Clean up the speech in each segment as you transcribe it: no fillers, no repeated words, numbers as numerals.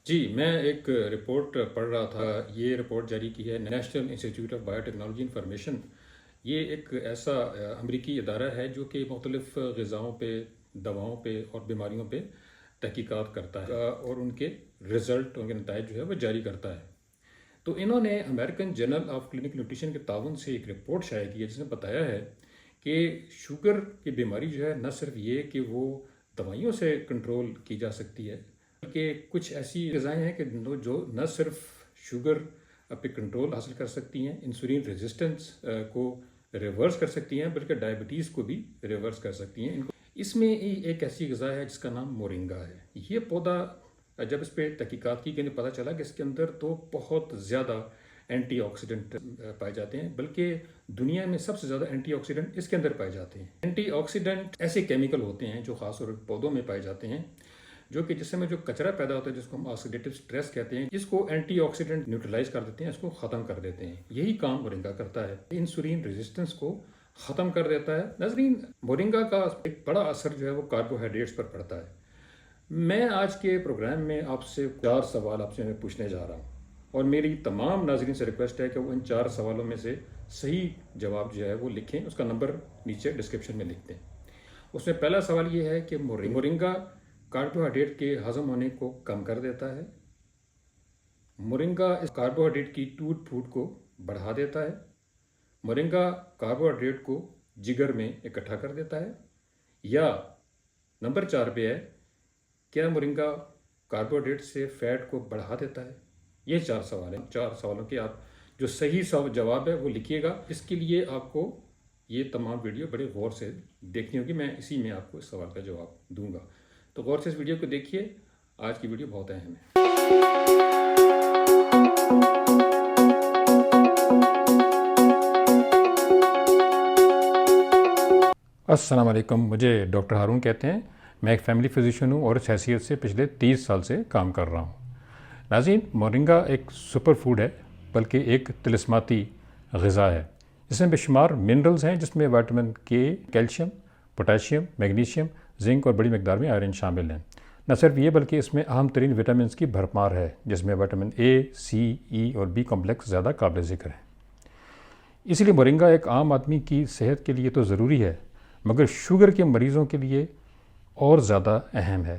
جی میں ایک رپورٹ پڑھ رہا تھا. یہ رپورٹ جاری کی ہے national institute of bio technology information. یہ ایک ایسا امریکی ادارہ ہے جو کہ مختلف غذاؤں پہ، دواؤں پہ اور بیماریوں پہ تحقیقات کرتا ہے اور ان کے رزلٹ، ان کے نتائج جو ہے وہ جاری کرتا ہے. تو انہوں نے American journal of clinical nutrition کے تعاون سے ایک رپورٹ شائع کی ہے جس نے بتایا ہے کہ شوگر کی بیماری جو ہے نہ صرف یہ کہ وہ دوائیوں سے کنٹرول کی جا سکتی ہے، بلکہ کچھ ایسی غذائیں ہیں کہ جو نہ صرف شوگر پہ کنٹرول حاصل کر سکتی ہیں، انسولین ریزسٹنس کو ریورس کر سکتی ہیں، بلکہ ڈائبٹیز کو بھی ریورس کر سکتی ہیں. اس میں ایک ایسی غذا ہے جس کا نام مورنگا ہے. یہ پودا جب اس پہ تحقیقات کی گئی پتہ چلا کہ اس کے اندر تو بہت زیادہ اینٹی آکسیڈنٹ پائے جاتے ہیں، بلکہ دنیا میں سب سے زیادہ اینٹی آکسیڈنٹ اس کے اندر پائے جاتے ہیں. اینٹی آکسیڈنٹ ایسے کیمیکل ہوتے ہیں جو خاص طور پر پودوں میں پائے جاتے ہیں، جو کہ جس میں جو کچرا پیدا ہوتا ہے جس کو ہم آکسیڈیٹو سٹریس کہتے ہیں، اس کو اینٹی آکسیڈنٹ نیوٹرلائز کر دیتے ہیں، اس کو ختم کر دیتے ہیں. یہی کام مورنگا کرتا ہے، انسولین ریزسٹنس کو ختم کر دیتا ہے. ناظرین، مورنگا کا ایک بڑا اثر جو ہے وہ کاربوہائیڈریٹس پر پڑتا ہے. میں آج کے پروگرام میں آپ سے 4 سوال آپ سے میں پوچھنے جا رہا ہوں، اور میری تمام ناظرین سے ریکویسٹ ہے کہ وہ ان 4 سوالوں میں سے صحیح جواب جو ہے وہ لکھیں. اس کا نمبر نیچے ڈسکرپشن میں لکھ دیں. اس میں پہلا سوال یہ ہے کہ مورنگا کاربوہائیڈریٹ کے ہضم ہونے کو کم کر دیتا ہے. مورنگا اس کاربوہائیڈریٹ کی ٹوٹ پھوٹ کو بڑھا دیتا ہے. مورنگا کاربوہائیڈریٹ کو جگر میں اکٹھا کر دیتا ہے. یا نمبر 4 پہ ہے، کیا مورنگا کاربوہائیڈریٹ سے فیٹ کو بڑھا دیتا ہے؟ یہ 4 سوال ہیں. 4 سوالوں کے آپ جو صحیح جواب ہے وہ لکھیے گا. اس کے لیے آپ کو یہ تمام ویڈیو بڑے غور سے دیکھنی ہوگی. میں اسی میں آپ کو اس سوال کا جواب دوں گا، تو غور سے اس ویڈیو کو دیکھیے. آج کی ویڈیو بہت اہم ہے. السلام علیکم، مجھے ڈاکٹر ہارون کہتے ہیں. میں ایک فیملی فزیشین ہوں اور اس حیثیت سے پچھلے 30 سال سے کام کر رہا ہوں. ناظرین، مورنگا ایک سپر فوڈ ہے، بلکہ ایک طلسماتی غذا ہے. اس میں بے شمار منرلز ہیں جس میں وٹامن کے، کیلشیم، پوٹاشیم، میگنیشیم، زنک اور بڑی مقدار میں آئرن شامل ہیں. نہ صرف یہ بلکہ اس میں اہم ترین وٹامنس کی بھرمار ہے، جس میں وٹامن اے، سی، ای اور بی کمپلیکس زیادہ قابل ذکر ہیں. اسی لیے مورنگا ایک عام آدمی کی صحت کے لیے تو ضروری ہے، مگر شوگر کے مریضوں کے لیے اور زیادہ اہم ہے.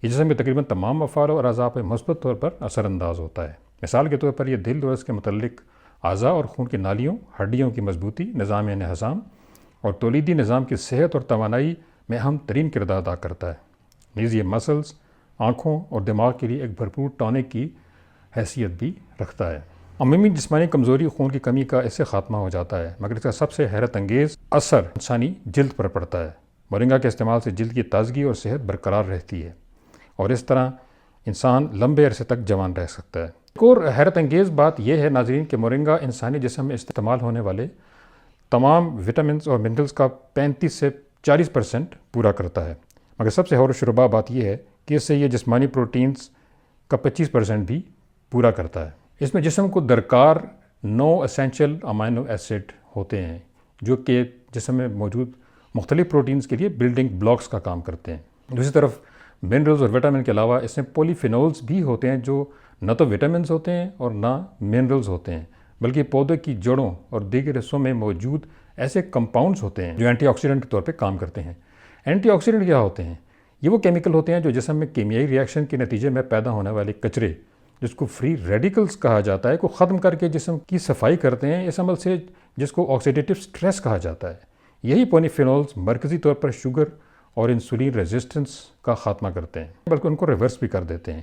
یہ جسم میں تقریباً تمام افعال اور اعضاء پر مثبت طور پر اثر انداز ہوتا ہے. مثال کے طور پر یہ دل اور اس کے متعلق اعضاء اور خون کی نالیوں، ہڈیوں کی مضبوطی، نظام انہضام اور تولیدی نظام کی صحت اور توانائی میں اہم ترین کردار ادا کرتا ہے. نیز یہ مسلز، آنکھوں اور دماغ کے لیے ایک بھرپور ٹانک کی حیثیت بھی رکھتا ہے. عمومی جسمانی کمزوری، خون کی کمی کا اس سے خاتمہ ہو جاتا ہے، مگر اس کا سب سے حیرت انگیز اثر انسانی جلد پر پڑتا ہے. مورنگا کے استعمال سے جلد کی تازگی اور صحت برقرار رہتی ہے، اور اس طرح انسان لمبے عرصے تک جوان رہ سکتا ہے. ایک اور حیرت انگیز بات یہ ہے ناظرین کہ مورنگا انسانی جسم میں استعمال ہونے والے تمام وٹامنس اور منرلز کا 35 سے 40% پورا کرتا ہے. مگر سب سے حور و شربا بات یہ ہے کہ اس سے یہ جسمانی پروٹینز کا 25% بھی پورا کرتا ہے. اس میں جسم کو درکار 9 اسینشل امینو ایسڈ ہوتے ہیں، جو کہ جسم میں موجود مختلف پروٹینز کے لیے بلڈنگ بلاکس کا کام کرتے ہیں. دوسری طرف منرلز اور وٹامن کے علاوہ اس میں پولی فینولز بھی ہوتے ہیں، جو نہ تو وٹامنز ہوتے ہیں اور نہ منرلز ہوتے ہیں، بلکہ پودے کی جڑوں اور دیگر حصوں میں موجود ایسے کمپاؤنڈز ہوتے ہیں جو اینٹی آکسیڈنٹ کے طور پہ کام کرتے ہیں. اینٹی آکسیڈنٹ کیا ہوتے ہیں؟ یہ وہ کیمیکل ہوتے ہیں جو جسم میں کیمیائی ری ایکشن کے نتیجے میں پیدا ہونے والے کچرے، جس کو فری ریڈیکلز کہا جاتا ہے، کو ختم کر کے جسم کی صفائی کرتے ہیں. اس عمل سے جس کو آکسیڈیٹو سٹریس کہا جاتا ہے، یہی پولیفینولز مرکزی طور پر شوگر اور انسولین ریزسٹنس کا خاتمہ کرتے ہیں، بلکہ ان کو ریورس بھی کر دیتے ہیں.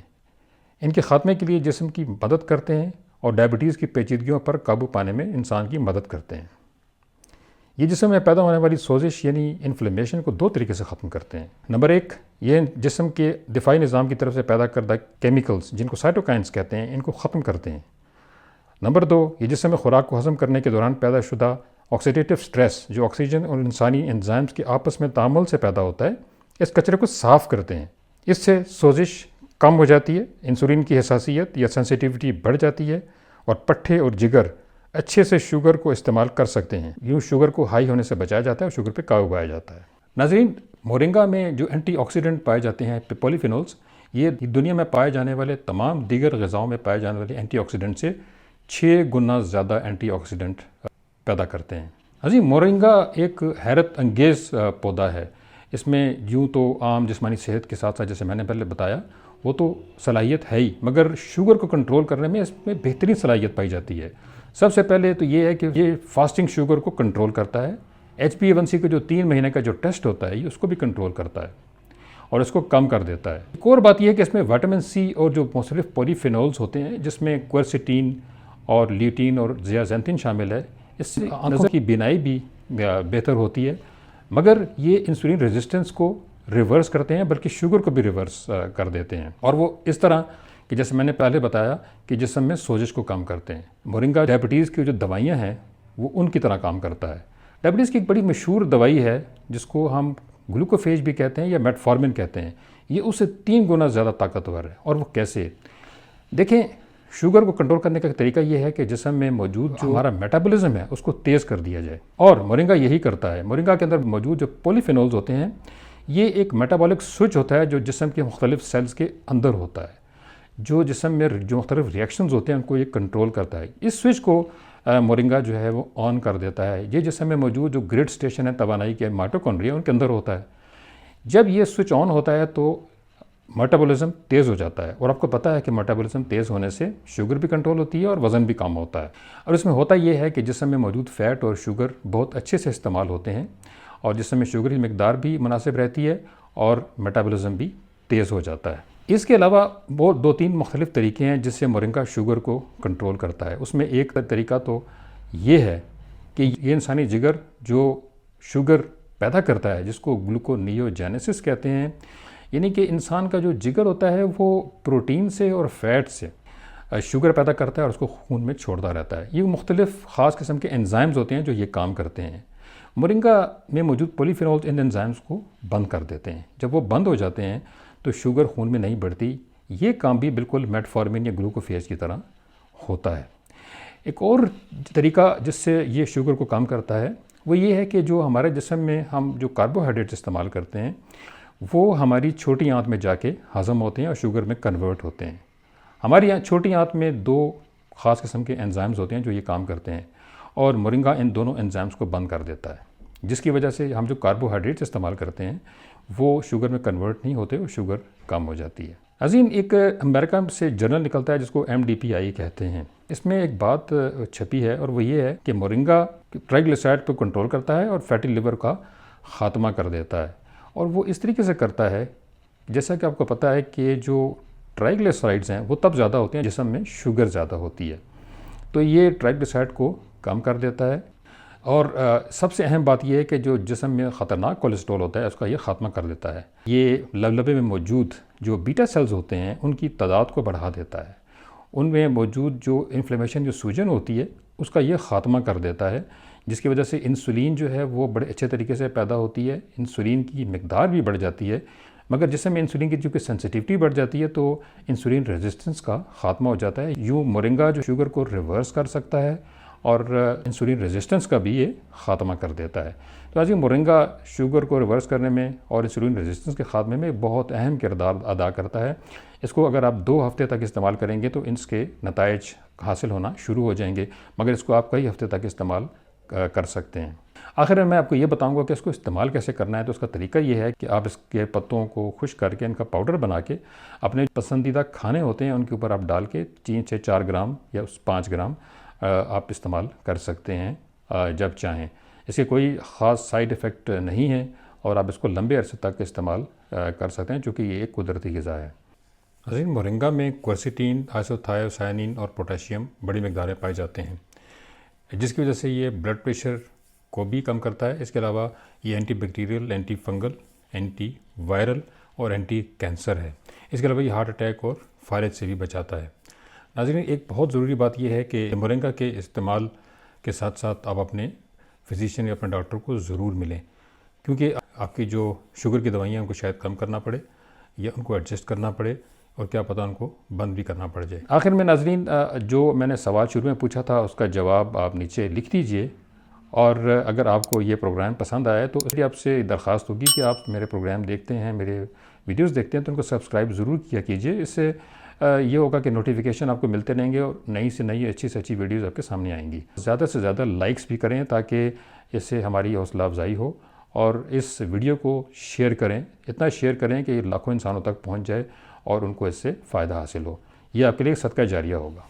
ان کے خاتمے کے لیے جسم کی مدد کرتے ہیں اور ڈائبٹیز کی پیچیدگیوں پر قابو پانے میں انسان کی مدد کرتے ہیں. یہ جسم میں پیدا ہونے والی سوزش یعنی انفلیمیشن کو 2 طریقے سے ختم کرتے ہیں. نمبر 1، یہ جسم کے دفاعی نظام کی طرف سے پیدا کردہ کیمیکلز جن کو سائٹوکائنز کہتے ہیں، ان کو ختم کرتے ہیں. نمبر 2، یہ جسم میں خوراک کو ہضم کرنے کے دوران پیدا شدہ آکسیڈیٹو سٹریس، جو آکسیجن اور انسانی انزائمز کے آپس میں تعامل سے پیدا ہوتا ہے، اس کچرے کو صاف کرتے ہیں. اس سے سوزش کم ہو جاتی ہے، انسولین کی حساسیت یا سینسیٹیوٹی بڑھ جاتی ہے، اور پٹھے اور جگر اچھے سے شوگر کو استعمال کر سکتے ہیں. یوں شوگر کو ہائی ہونے سے بچایا جاتا ہے اور شوگر پہ قابو پایا جاتا ہے. ناظرین، مورنگا میں جو اینٹی آکسیڈنٹ پائے جاتے ہیں، پولیفینولز، یہ دنیا میں پائے جانے والے تمام دیگر غذاؤں میں پائے جانے والے اینٹی آکسیڈنٹ سے 6 گنا زیادہ اینٹی آکسیڈنٹ پیدا کرتے ہیں۔ عظیم، مورنگا ایک حیرت انگیز پودا ہے۔ اس میں یوں تو عام جسمانی صحت کے ساتھ ساتھ جیسے میں نے پہلے بتایا وہ تو صلاحیت ہے ہی، مگر شوگر کو کنٹرول کرنے میں اس میں بہترین صلاحیت پائی جاتی ہے۔ سب سے پہلے تو یہ ہے کہ یہ فاسٹنگ شوگر کو کنٹرول کرتا ہے۔ HbA1c کا جو 3 مہینے کا جو ٹیسٹ ہوتا ہے یہ اس کو بھی کنٹرول کرتا ہے اور اس کو کم کر دیتا ہے۔ ایک اور بات یہ ہے کہ اس میں وٹامن سی اور جو مختلف پولی فینولز ہوتے ہیں جس میں کوئرسیٹین اور لیوٹین اور زیازینتھین شامل ہے، اس سے آنکھوں کی بینائی بھی بہتر ہوتی ہے، مگر یہ انسولین ریزسٹنس کو ریورس کرتے ہیں بلکہ شوگر کو بھی ریورس کر دیتے ہیں، اور وہ اس طرح کہ جیسے میں نے پہلے بتایا کہ جسم میں سوزش کو کم کرتے ہیں۔ مورنگا ڈائبٹیز کی جو دوائیاں ہیں وہ ان کی طرح کام کرتا ہے۔ ڈائبٹیز کی ایک بڑی مشہور دوائی ہے جس کو ہم گلوکوفیج بھی کہتے ہیں یا میٹفارمن کہتے ہیں، یہ اس سے 3 گنا زیادہ طاقتور ہے۔ اور وہ کیسے؟ دیکھیں، شوگر کو کنٹرول کرنے کا طریقہ یہ ہے کہ جسم میں موجود جو ہمارا میٹابولزم ہے اس کو تیز کر دیا جائے، اور مورنگا یہی کرتا ہے۔ مورنگا کے اندر موجود جو پولی فینولز ہوتے ہیں یہ ایک میٹابولک سوئچ ہوتا ہے جو جسم کے مختلف سیلز کے اندر ہوتا ہے، جو جسم میں جو مختلف ریئیکشنز ہوتے ہیں ان کو یہ کنٹرول کرتا ہے۔ اس سوئچ کو مورنگا جو ہے وہ آن کر دیتا ہے۔ یہ جسم میں موجود جو گرڈ اسٹیشن ہے توانائی کے مائٹوکونڈریا ان کے اندر ہوتا ہے۔ جب یہ سوئچ آن ہوتا ہے تو میٹابولزم تیز ہو جاتا ہے، اور آپ کو پتہ ہے کہ میٹابولزم تیز ہونے سے شوگر بھی کنٹرول ہوتی ہے اور وزن بھی کم ہوتا ہے۔ اور اس میں ہوتا یہ ہے کہ جسم میں موجود فیٹ اور شوگر بہت اچھے سے استعمال ہوتے ہیں، اور جسم میں شوگر کی مقدار بھی مناسب رہتی ہے اور میٹابولزم بھی تیز ہو جاتا ہے۔ اس کے علاوہ وہ 2-3 مختلف طریقے ہیں جس سے مورنگا شوگر کو کنٹرول کرتا ہے۔ اس میں ایک طریقہ تو یہ ہے کہ یہ انسانی جگر جو شوگر پیدا کرتا ہے جس کو گلوکونیوجینیسس کہتے ہیں، یعنی کہ انسان کا جو جگر ہوتا ہے وہ پروٹین سے اور فیٹ سے شوگر پیدا کرتا ہے اور اس کو خون میں چھوڑتا رہتا ہے۔ یہ مختلف خاص قسم کے انزائمز ہوتے ہیں جو یہ کام کرتے ہیں۔ مورنگا میں موجود پولی فینولز ان انزائمز کو بند کر دیتے ہیں۔ جب وہ بند ہو جاتے ہیں تو شوگر خون میں نہیں بڑھتی۔ یہ کام بھی بالکل میٹفارمن یا گلوکوفیج کی طرح ہوتا ہے۔ ایک اور طریقہ جس سے یہ شوگر کو کم کرتا ہے وہ یہ ہے کہ جو ہمارے جسم میں ہم جو کاربوہائیڈریٹس استعمال کرتے ہیں وہ ہماری چھوٹی آنت میں جا کے ہضم ہوتے ہیں اور شوگر میں کنورٹ ہوتے ہیں۔ ہماری چھوٹی آنت میں 2 خاص قسم کے انزائمز ہوتے ہیں جو یہ کام کرتے ہیں، اور مورنگا ان دونوں انزائمز کو بند کر دیتا ہے، جس کی وجہ سے ہم جو کاربوہائیڈریٹس استعمال کرتے ہیں وہ شوگر میں کنورٹ نہیں ہوتے اور شوگر کم ہو جاتی ہے۔ عظیم، ایک امریکہ سے جرنل نکلتا ہے جس کو MDPI کہتے ہیں۔ اس میں ایک بات چھپی ہے اور وہ یہ ہے کہ مورنگا ٹرائیگلیسرائڈ کو کنٹرول کرتا ہے اور فیٹی لیور کا خاتمہ کر دیتا ہے، اور وہ اس طریقے سے کرتا ہے جیسا کہ آپ کو پتہ ہے کہ جو ٹرائیگلیسرائڈز ہیں وہ تب زیادہ ہوتے ہیں جسم میں شوگر زیادہ ہوتی ہے، تو یہ ٹرائیگلیسرائڈ کو کم کر دیتا ہے۔ اور سب سے اہم بات یہ ہے کہ جو جسم میں خطرناک کولیسٹرول ہوتا ہے اس کا یہ خاتمہ کر دیتا ہے۔ یہ لبلبے میں موجود جو بیٹا سیلز ہوتے ہیں ان کی تعداد کو بڑھا دیتا ہے، ان میں موجود جو انفلیمیشن جو سوجن ہوتی ہے اس کا یہ خاتمہ کر دیتا ہے، جس کی وجہ سے انسولین جو ہے وہ بڑے اچھے طریقے سے پیدا ہوتی ہے، انسولین کی مقدار بھی بڑھ جاتی ہے، مگر جسم میں انسولین کی چونکہ سینسٹیوٹی بڑھ جاتی ہے تو انسولین ریزسٹنس کا خاتمہ ہو جاتا ہے۔ یوں مورنگا جو شوگر کو ریورس کر سکتا ہے اور انسولین ریزسٹنس کا بھی یہ خاتمہ کر دیتا ہے۔ تو آج یہ مورنگا شوگر کو ریورس کرنے میں اور انسولین ریزسٹنس کے خاتمے میں بہت اہم کردار ادا کرتا ہے۔ اس کو اگر آپ 2 ہفتے تک استعمال کریں گے تو اس کے نتائج حاصل ہونا شروع ہو جائیں گے، مگر اس کو آپ کئی ہفتے تک استعمال کر سکتے ہیں۔ آخر میں آپ کو یہ بتاؤں گا کہ اس کو استعمال کیسے کرنا ہے۔ تو اس کا طریقہ یہ ہے کہ آپ اس کے پتوں کو خشک کر کے ان کا پاؤڈر بنا کے اپنے پسندیدہ کھانے ہوتے ہیں ان کے اوپر آپ ڈال کے 3 سے 4 گرام یا 5 گرام آپ استعمال کر سکتے ہیں جب چاہیں۔ اس کے کوئی خاص سائیڈ ایفیکٹ نہیں ہے اور آپ اس کو لمبے عرصے تک استعمال کر سکتے ہیں چونکہ یہ ایک قدرتی غذا ہے۔ عظیم، مورنگا میں کوئرسیٹین، آئسوتھائیوسائنین اور پوٹاشیم بڑی مقداریں پائے جاتے ہیں، جس کی وجہ سے یہ بلڈ پریشر کو بھی کم کرتا ہے۔ اس کے علاوہ یہ anti bacterial, anti fungal, anti viral اور اینٹی کینسر ہے۔ اس کے علاوہ یہ ہارٹ اٹیک اور فالج سے بھی بچاتا ہے۔ ناظرین، ایک بہت ضروری بات یہ ہے کہ مورنگا کے استعمال کے ساتھ ساتھ آپ اپنے فزیشین یا اپنے ڈاکٹر کو ضرور ملیں، کیونکہ آپ کی جو شوگر کی دوائیاں ان کو شاید کم کرنا پڑے یا ان کو ایڈجسٹ کرنا پڑے، اور کیا پتہ ان کو بند بھی کرنا پڑ جائے۔ آخر میں ناظرین، جو میں نے سوال شروع میں پوچھا تھا اس کا جواب آپ نیچے لکھ دیجئے، اور اگر آپ کو یہ پروگرام پسند آیا تو اس لیے آپ سے درخواست ہوگی کہ آپ میرے پروگرام دیکھتے ہیں، میرے ویڈیوز دیکھتے ہیں تو ان کو سبسکرائب ضرور کیا کیجئے۔ اس سے یہ ہوگا کہ نوٹیفیکیشن آپ کو ملتے رہیں گے اور نئی سے نئی اچھی سے اچھی ویڈیوز آپ کے سامنے آئیں گی۔ زیادہ سے زیادہ لائکس بھی کریں تاکہ اس سے ہماری حوصلہ افزائی ہو، اور اس ویڈیو کو شیئر کریں، اتنا شیئر کریں کہ یہ لاکھوں انسانوں تک پہنچ جائے اور ان کو اس سے فائدہ حاصل ہو۔ یہ آپ کے لیے صدقہ جاریہ ہوگا۔